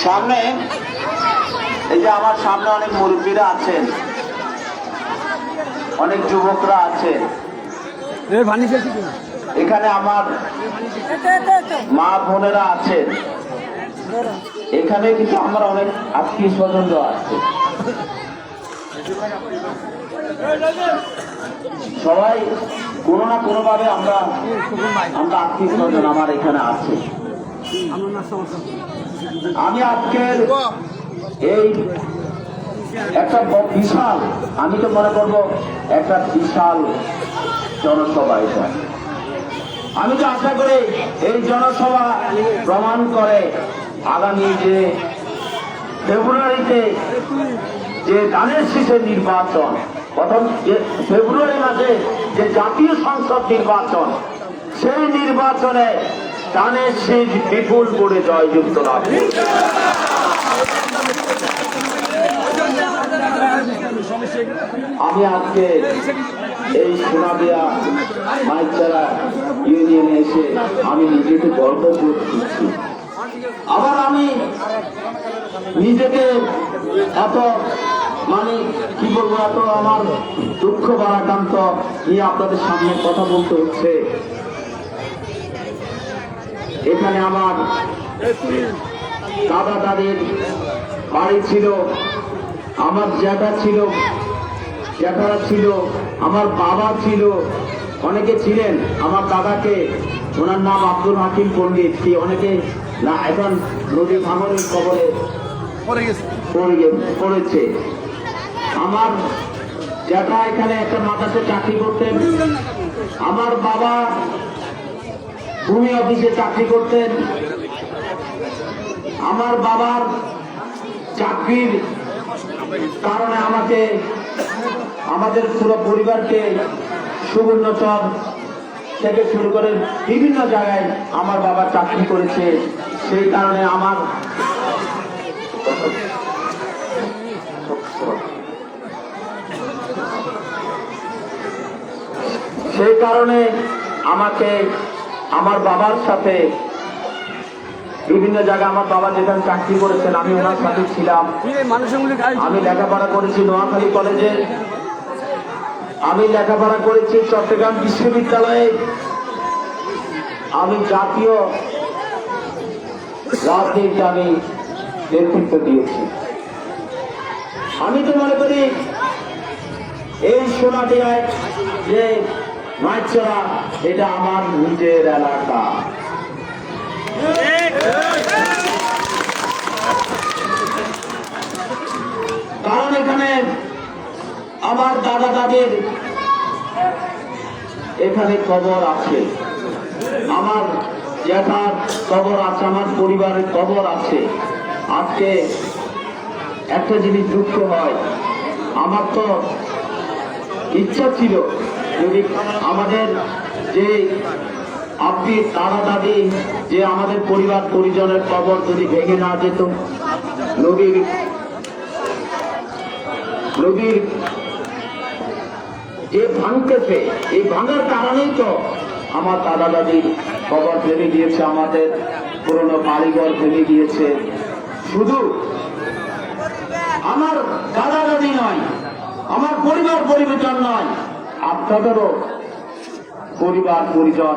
সামনে এই যে আমার সামনে অনেক মুরব্বীরা আছেন, অনেক যুবকরা আছেন। এখানে আমার মা বোনেরা আছেন। এখানে কিন্তু আমার অনেক আত্মীয় স্বজনরা আছে। সবাই কোনো না কোনো ভাবে আমরা আত্মীয় স্বজন আমার এখানে আছে। আমি আজকের এই একটা বিশাল, আমি তো মনে করবো একটা বিশাল জনসভা এটা। আমি তো আশা করি এই জনসভা প্রমাণ করে আগামী যে ফেব্রুয়ারিতে যে ধানের শীষের নির্বাচন, প্রথম যে ফেব্রুয়ারি মাসে যে জাতীয় সংসদ নির্বাচন, সেই নির্বাচনে ধানের শীষ বিপুল করে জয়যুক্ত লাভ। আমি আজকে এই সোনাদিয়া মাইকচারা ইউনিয়নে এসে আমি নিজেকে গর্ব করছি। আবার আমি নিজেকে এত কি বলবো, এত আমার দুঃখ ভারাক্রান্ত নিয়ে আপনাদের সামনে কথা বলতে হচ্ছে। এখানে আমার দাদা দাদির বাড়ি ছিল, আমার জ্যাঠা ছিল, জ্যাঠারা ছিল, আমার বাবা ছিল, অনেকে ছিলেন। আমার দাদাকে, ওনার নাম আব্দুল হাকিম পণ্ডিত, কি অনেকে না এখন নদী ভাঙনের কবরে পড়েছে। আমার জ্যাঠা এখানে একটা মাদ্রাসে চাকরি করতেন। আমার বাবা ভূমি অফিসে চাকরি করতেন। আমার বাবার চাকরির কারণে আমাদের পুরো পরিবারকে সুবর্ণচর থেকে শুরু করে বিভিন্ন জায়গায় আমার বাবা চাকরি করেছে। সেই কারণে আমাকে আমার বাবার সাথে বিভিন্ন জায়গায়, আমার বাবা যেখানে চাকরি করেছেন আমি ওনার সাথে ছিলাম। আমি লেখাপড়া করেছি নোয়াখালী কলেজে, আমি লেখাপড়া করেছি চট্টগ্রাম বিশ্ববিদ্যালয়ে। আমি জাতীয় রাজনীতিতে আমি নেতৃত্ব দিয়েছি। আমি তো মনে করি এই সোনাদিয়ায় যে মাইকচারা, এটা আমার নিজের এলাকা। কারণ এখানে আমার দাদা দাদির এখানে কবর আছে, আমার জ্যাঠার কবর আছে, আমার পরিবারের কবর আছে। আজকে একটা জিনিস দুঃখ হয়, আমার তো ইচ্ছা ছিল যদি আমাদের যে আপনি দাদা দাদি, যে আমাদের পরিবার পরিজনের কবর যদি ভেঙে না যেত। নদীর যে ভাঙতেছে, এই ভাঙার কারণেই তো আমার দাদা দাদির কবর ভেঙে গিয়েছে, আমাদের পুরনো বাড়িঘর ভেঙে গিয়েছে। শুধু আমার দাদা দাদি নয়, আমার পরিবার পরিজন নয়, আপনাদেরও পরিবার পরিজন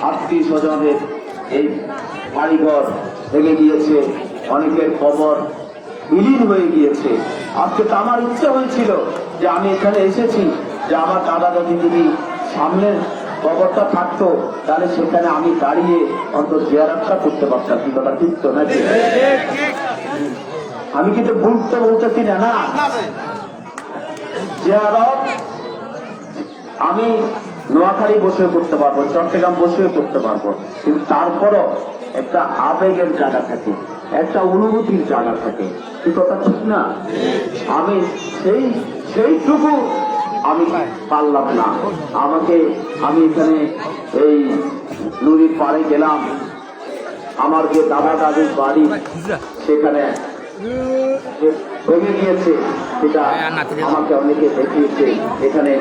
আত্মীয় স্বজনের এই বাড়িঘর ভেঙে গিয়েছে, অনেকের কবর বিলীন হয়ে গিয়েছে। আজকে তো আমার ইচ্ছে হয়েছিল যে আমি এখানে এসেছি, যে আমার দাদা দাদি যদি সামনের কবরটা থাকতো তাহলে সেখানে আমি দাঁড়িয়ে অন্তত জিয়ারতটা করতে পারতাম। কি কথা ঠিক তো নাকি? আমি কিন্তু ভুল তো বলতেছি না। জিয়ারত আমি নোয়াখালী বসেও করতে পারবো, চট্টগ্রাম বসেও করতে পারবো, কিন্তু তারপরও একটা আবেগের জায়গা থাকে, একটা অনুভূতির জায়গা থাকে। কি কথা ঠিক না? আমি সেইটুকু আমি পারলাম না। আমি এখানে এই নদীর পাড়ে গেলাম, আমার যে দাদা দাদির বাড়ি সেখানে ভেঙে গিয়েছে, সেটা আমাকে অনেকে দেখিয়েছে। এখানে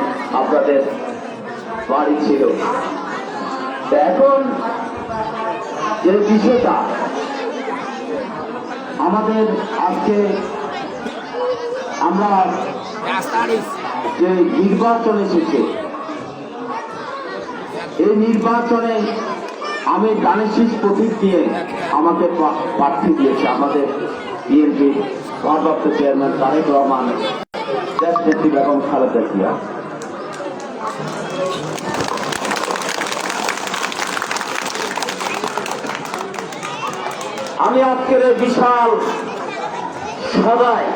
আপনাদের বাড়ি ছিল। এখন যে বিষয়টা আমাদের আজকে আমরা যে নির্বাচন এসেছে, এই নির্বাচনে আমি ধানের শীষ প্রতীক দিয়ে আমাকে প্রার্থী দিয়েছে আমাদের বিএনপি ভারপ্রাপ্ত চেয়ারম্যান তারেক রহমান, দেশ নেত্রী বেগম খালেদা জিয়া। আমি আজকের এই বিশাল সভায়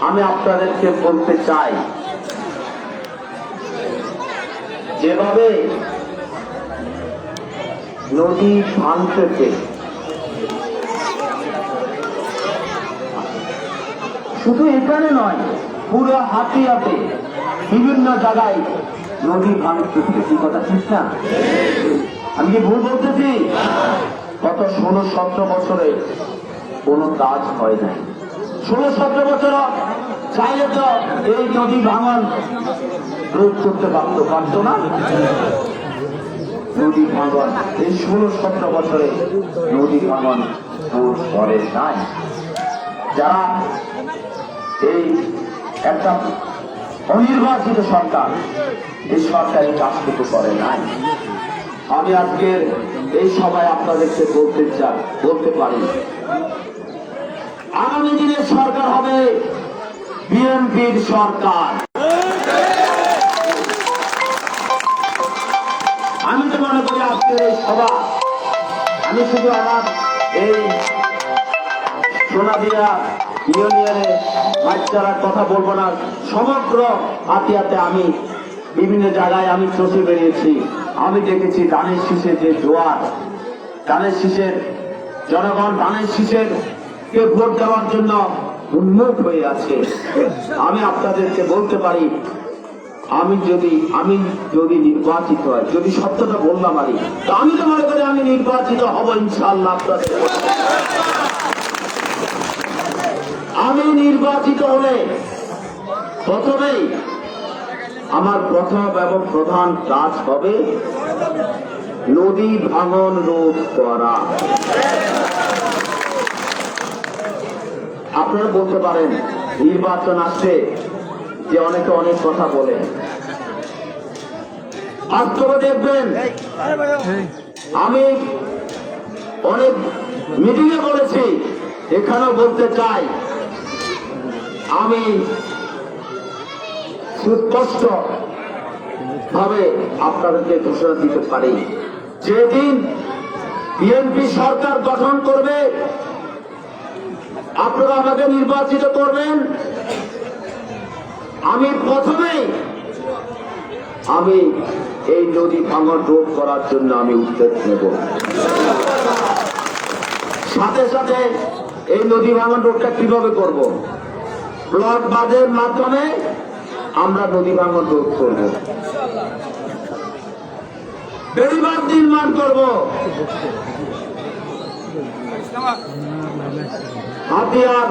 আমি আপনাদেরকে বলতে চাই, যেভাবে নদী ভাঙতেছে, শুধু এখানে নয়, পুরো হাতিয়াতে বিভিন্ন জায়গায় নদী ভাঙতেছে। কি কথা ঠিক না? আমি কি ভুল বলতেছি? গত 16-17 বছরে কোন কাজ হয় নাই। 16-17 বছর চাইলে তো এই নদী ভাঙন রোধ করতে পারত না। নদী ভাঙন এই 16-17 বছরে নদী ভাঙন রোধ করে নাই। যারা এই একটা অনির্বাচিত সরকার, এই সরকারি কাজটুকু করে নাই। আমি আজকের এই সভায় আপনাদেরকে বলতে পারি, আগামী দিনের সরকার হবে বিএনপির সরকার। আমি তো মনে করি আজকের এই সভা, আমি শুধু আমার এই সোনাদিয়া ইউনিয়নে বাচ্চারার কথা বলবো না, সমগ্র হাতিয়াতে আমি বিভিন্ন জায়গায় আমি চষে বেরিয়েছি। আমি দেখেছি ধানের শীষের যে জোয়ার, ধানের শীষের জনগণ ধানের শীষের কে ভোট দেওয়ার জন্য উন্মুখ হয়ে আছে। আমি আপনাদেরকে বলতে পারি, আমি যদি নির্বাচিত হয়, যদি সত্যটা বললাম তো আমি তো মনে করি আমি নির্বাচিত হব ইনশাআল্লাহ। আপনাদের আমি নির্বাচিত হলে প্রথমেই আমার প্রথম এবং প্রধান কাজ হবে নদী ভাঙন রোধ করা। আপনারা বলতে পারেন নির্বাচন আসছে যে অনেকে অনেক কথা বলে, বাস্তবে দেখবেন আমি অনেক মিটিংয়ে বলেছি, এখানেও বলতে চাই, আমি সুস্পষ্ট ভাবে আপনাদেরকে ঘোষণা দিতে পারি, যেদিন বিএনপি সরকার গঠন করবে, আপনারা আমাকে নির্বাচিত করবেন, আমি প্রথমেই এই নদী ভাঙন রোধ করার জন্য আমি উদ্যোগ নেব। সাথে সাথে এই নদী ভাঙন রোধটা কিভাবে করব? ব্লক বাঁধের মাধ্যমে আমরা নদী ভাঙন রোধ করব, বেড়িবাঁধ নির্মাণ করব, হাতিয়ার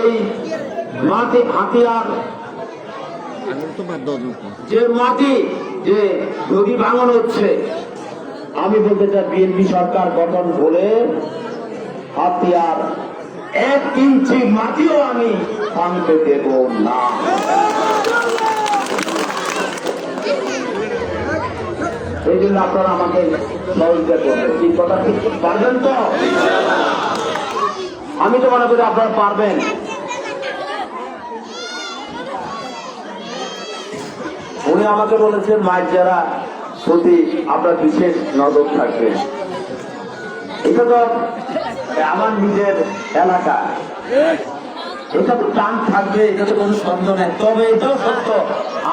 এই হাতিয়ার যে মাটি যে নদী ভাঙন হচ্ছে, আমি বলতে চাই বিএনপি সরকার গঠন হলে হাতিয়ার 1 ইঞ্চি মাটিও আমি ভাঙতে দেব না। এই জন্য আপনারা আমাকে সহযোগিতা করবেন। কি কথা ঠিক পারবেন তো? আমি তো মনে করি আপনারা পারবেন। উনি আমাকে বলেছেন মায়ের যারা প্রতি আপনার বিশেষ নজর থাকবে। এটা তো আমার নিজের এলাকা, এটা তো টান থাকবে, এটা তো কোনো সন্দেহ নেই। তবে এটাও সত্য,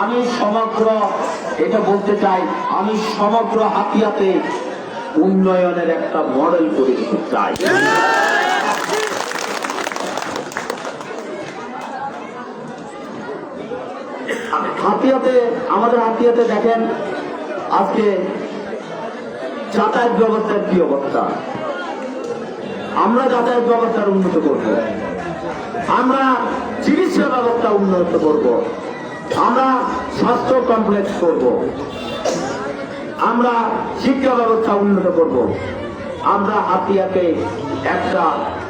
আমি সমগ্র এটা বলতে চাই, আমি সমগ্র হাতিয়াতে উন্নয়নের একটা মডেল করে দিতে চাই। আমাদের হাতিয়াতে দেখেন আজকে যাতায়াত ব্যবস্থার কি অবস্থা। আমরা যাতায়াত ব্যবস্থার উন্নত করব, আমরা চিকিৎসা ব্যবস্থা উন্নত করব, আমরা স্বাস্থ্য কমপ্লেক্স করব, আমরা শিক্ষা ব্যবস্থা উন্নত করব, আমরা হাতিয়াকে একটা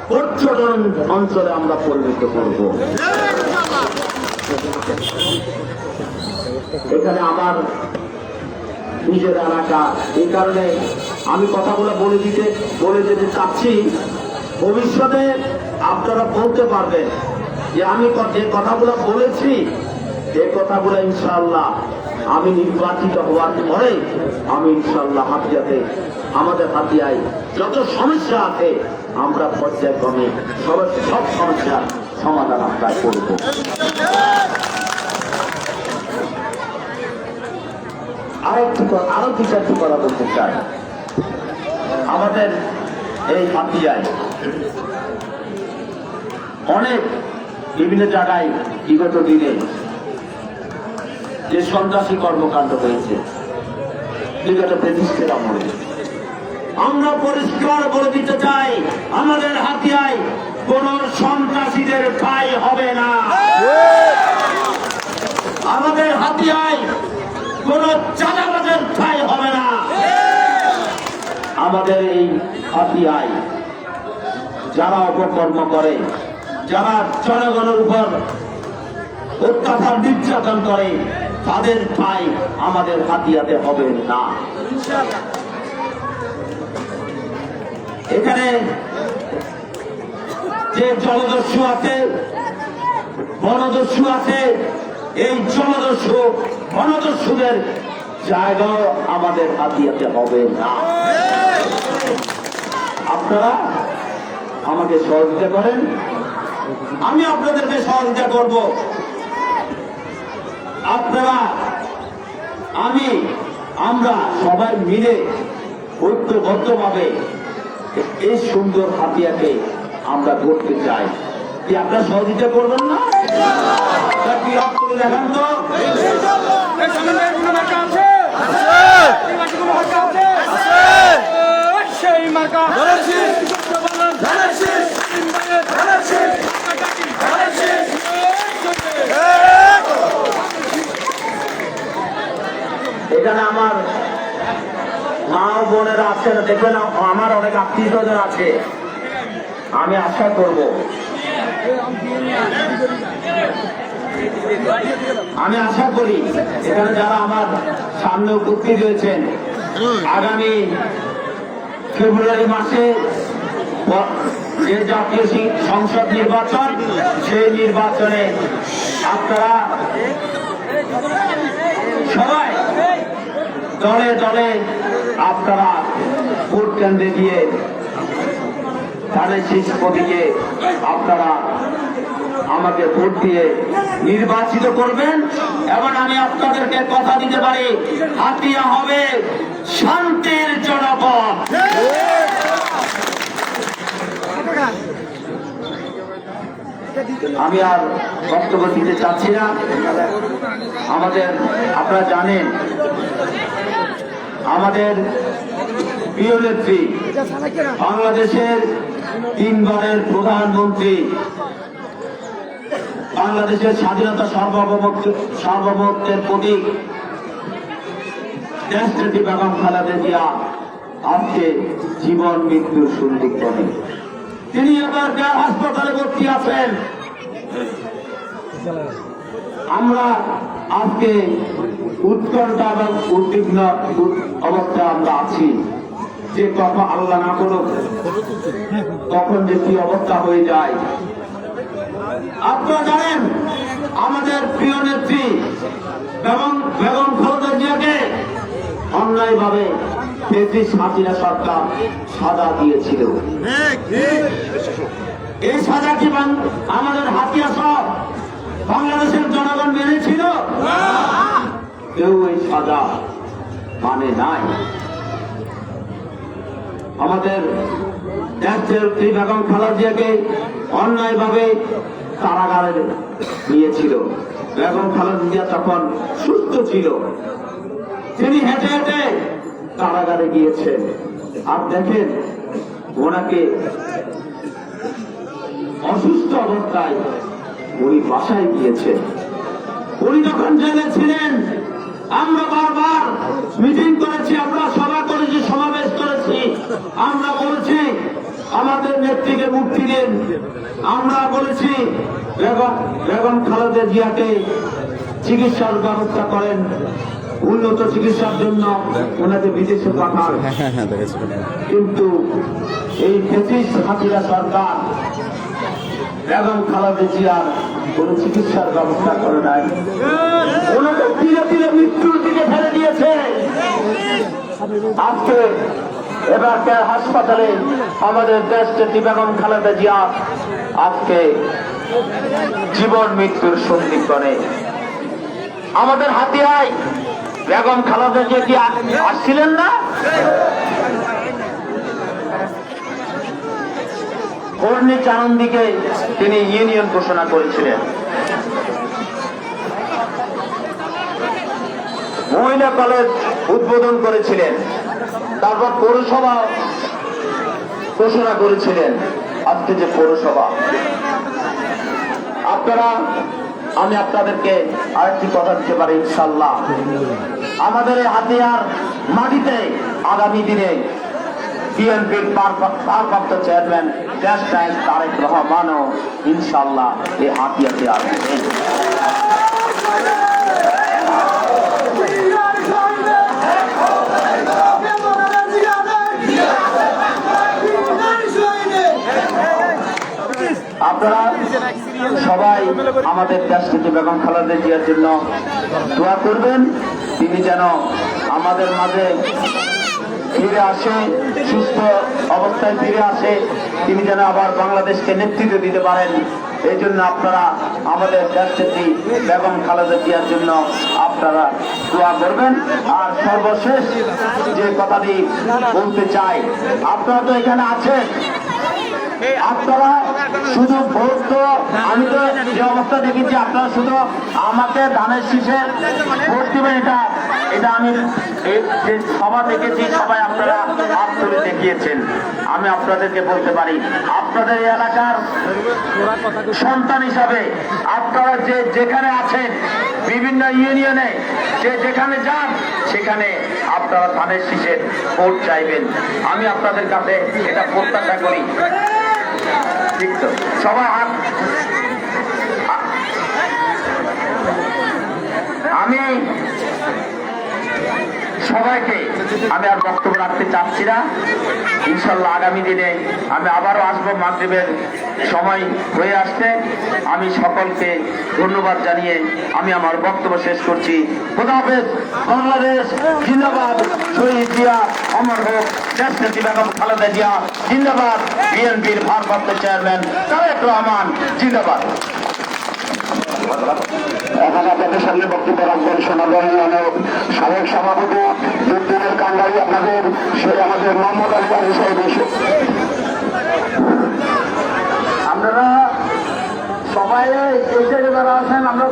পর্যটন অঞ্চলে আমরা পরিণত করব। এখানে আমার নিজের এলাকা, এই কারণে আমি কথাগুলো বলে যেতে চাচ্ছি। ভবিষ্যতে আপনারা বলতে পারবেন যে আমি যে কথাগুলো বলেছি, এই কথাগুলো ইনশাআল্লাহ আমি নির্বাচিত হওয়ার পরে আমি ইনশাআল্লাহ হাতিয়াতে, আমাদের হাতিয়ায় যত সমস্যা আছে আমরা পর্যায়ক্রমে সব সমস্যার সমাধান আমরা করব। আরো কিছু একটু কথা বলতে চাই। আমাদের এই হাতিয়ায় অনেক বিভিন্ন জায়গায় বিগত দিনে যে সন্ত্রাসী কর্মকাণ্ড হয়েছে বিগত ফ্যাসিস্টের আমলে, আমরা পরিষ্কার বলে দিতে চাই আমাদের হাতিয়ায় কোন সন্ত্রাসীদের ঠাঁই হবে না। আমাদের হাতিয়ায় কোন চাঁদাবাজের ঠাঁই হবে না। আমাদের এই হাতিয়ায় যারা অপকর্ম করে, যারা জনগণের উপর অত্যাচার নির্যাতন করে, তাদের ঠাঁই আমাদের হাতিয়াতে হবে না। এখানে যে জলদস্যু আছে, বনদস্যু আছে, এই জলদস্যু বনদস্যুদের জায়গাও আমাদের হাতিয়াতে হবে না। আপনারা আমাকে সহযোগিতা করেন, আমি আপনাদেরকে সহযোগিতা করব। আপনারা আমরা সবাই মিলে ঐক্যবদ্ধভাবে এই সুন্দর হাতিয়াকে আমরা করতে চাই। কি আপনারা সহযোগিতা করবেন না? কি আপনারা দেখান তো। এখানে আমার মা ও বোনেরা আছেন, দেখবেন আমার অনেক আত্মীয়স্বজন আছে। আমি আশা করব, আমি আশা করি এখানে যারা আমার সামনে উপস্থিত রয়েছেন, আগামী ফেব্রুয়ারি মাসে যে জাতীয় সংসদ নির্বাচন, সেই নির্বাচনে আপনারা সবাই দলে দলে আপনারা ভোট কেন্দ্রে গিয়ে ধানের শীষ প্রতীকে আপনারা আমাকে ভোট দিয়ে নির্বাচিত করবেন। এবং আমি আপনাদেরকে কথা দিতে পারি, হাতিয়া হবে শান্তির জনপদ। আমি আর বক্তব্য দিতে চাচ্ছি না। আপনারা জানেন আমাদের প্রিয় নেত্রী, বাংলাদেশের 3 বারের প্রধানমন্ত্রী, বাংলাদেশের স্বাধীনতা সার্বভৌমত্বের প্রতীক দেশনেত্রী বেগম খালেদা জিয়া আজকে জীবন মৃত্যুর সন্ধিক্ষণে। তিনি এবার হাসপাতালে ভর্তি আছেন। আমরা আজকে উৎকণ্ঠা এবং উদ্বিগ্ন অবস্থায় আমরা আছি যে কখন আল্লাহ না করুক তখন যে কি অবস্থা হয়ে যায়। আপনারা জানেন আমাদের প্রিয় নেত্রী বেগম খালেদা জিয়াকে অন্যায়ভাবে ব্রিটিশ হাসিনা সরকার সাজা দিয়েছিল। এই সাজা কি আমাদের হাতিয়া সব বাংলাদেশের জনগণ মেনেছিল? কেউ এই সাজা মানে নাই। আমাদের দেশের বেগম খালেদা জিয়াকে অন্যায়ভাবে কারাগারে নিয়েছিল। বেগম খালেদা জিয়া তখন সুস্থ ছিল, তিনি হেঁটে হেঁটে কারাগারে গিয়েছেন। আর দেখেন ওনাকে অসুস্থ অবস্থায় উনি বাসায় গিয়েছেন। উনি যখন জেলে ছিলেন আমরা বারবার মিটিং করেছি, আমরা সভা করেছি, সমাবেশ করেছি, আমরা বলেছি আমাদের নেত্রীকে মুক্তি দিন। আমরা বলেছি বেগম খালেদা জিয়াকে চিকিৎসার ব্যবস্থা করেন, উন্নত চিকিৎসার জন্য ওনাকে বিদেশে পাঠান। কিন্তু এই ব্রিটিশ হাসিনা সরকার বেগম খালেদা জিয়ার কোন চিকিৎসার ব্যবস্থা করে নাই, ওনাকে ধীরে ধীরে মৃত্যুর দিকে ফেলে দিয়েছে। আজকে এবার হাসপাতালে আমাদের দেশ নেত্রী বেগম খালেদা জিয়া আজকে জীবন মৃত্যুর সন্ধিক্ষণে। আমাদের হাতিয়ায় বেগম খালেদা জিয়া কি আসছিলেন না? কর্ণী চানন্দিকে তিনি ইউনিয়ন ঘোষণা করেছিলেন, মহিলা কলেজ উদ্বোধন করেছিলেন, তারপর পৌরসভা ঘোষণা করেছিলেন। আজকে যে পৌরসভা, আপনারা, আমি আপনাদেরকে আরেকটি কথা দিতে পারি ইনশাল্লাহ, আমাদের এই হাতিয়ার মাটিতে আগামী দিনে বিএনপির ভারপ্রাপ্ত চেয়ারম্যান দেশ নায়ক তারেক রহমানও ইনশাল্লাহ এই হাতিয়াতে আসবেন। আপনারা সবাই আমাদের দেশনেত্রী বেগম খালেদা জিয়ার জন্য দোয়া করবেন, তিনি যেন আমাদের মাঝে ফিরে আসে, সুস্থ অবস্থায় ফিরে আসে, তিনি যেন আবার বাংলাদেশকে নেতৃত্ব দিতে পারেন। এই জন্য আপনারা আমাদের দেশনেত্রী বেগম খালেদা জিয়ার জন্য আপনারা দোয়া করবেন। আর সর্বশেষ যে কথাটি বলতে চাই, আপনারা তো এখানে আছেন, আপনারা শুধু ভোট, তো আমি তো যে অবস্থা দেখেছি আপনারা শুধু আমাকে ধানের শীষে ভোট দিবেন, এটা আমি যে সভা দেখেছি সবাই আপনারা হাত তুলে দেখিয়েছেন। আমি আপনাদেরকে বলতে পারি, আপনাদের এলাকার সন্তান হিসাবে আপনারা যে যেখানে আছেন, বিভিন্ন ইউনিয়নে যে যেখানে যান, সেখানে আপনারা ধানের শীষের ভোট চাইবেন। আমি আপনাদের কাছে এটা প্রত্যাশা করি। ঠিক তো, সবাই হাত। আমি সবাইকে আমি আর বক্তব্য রাখতে চাচ্ছি না। ইনশাল্লাহ আগামী দিনে আমি আবারও আসবো, মাগরিবের সময় হয়ে আসছে। আমি সকলকে ধন্যবাদ জানিয়ে আমি আমার বক্তব্য শেষ করছি। খোদা হাফেজ। বাংলাদেশ জিন্দাবাদ। শহীদ জিয়া অমর হোক। দেশনেত্রী বেগম খালেদা জিয়া জিন্দাবাদ। বিএনপির ভারপ্রাপ্ত চেয়ারম্যান তারেক রহমান জিন্দাবাদ। এখন আপনাদের সামনে বক্তব্য রাখবেন সোনাদল সাবেক সভাপতি বিদ্যুতের কান্ডারি আপনাদের সেই আমাদের মোহাম্মদ আলী সাহেব। আপনারা সবাই এই যারা আছেন আমরা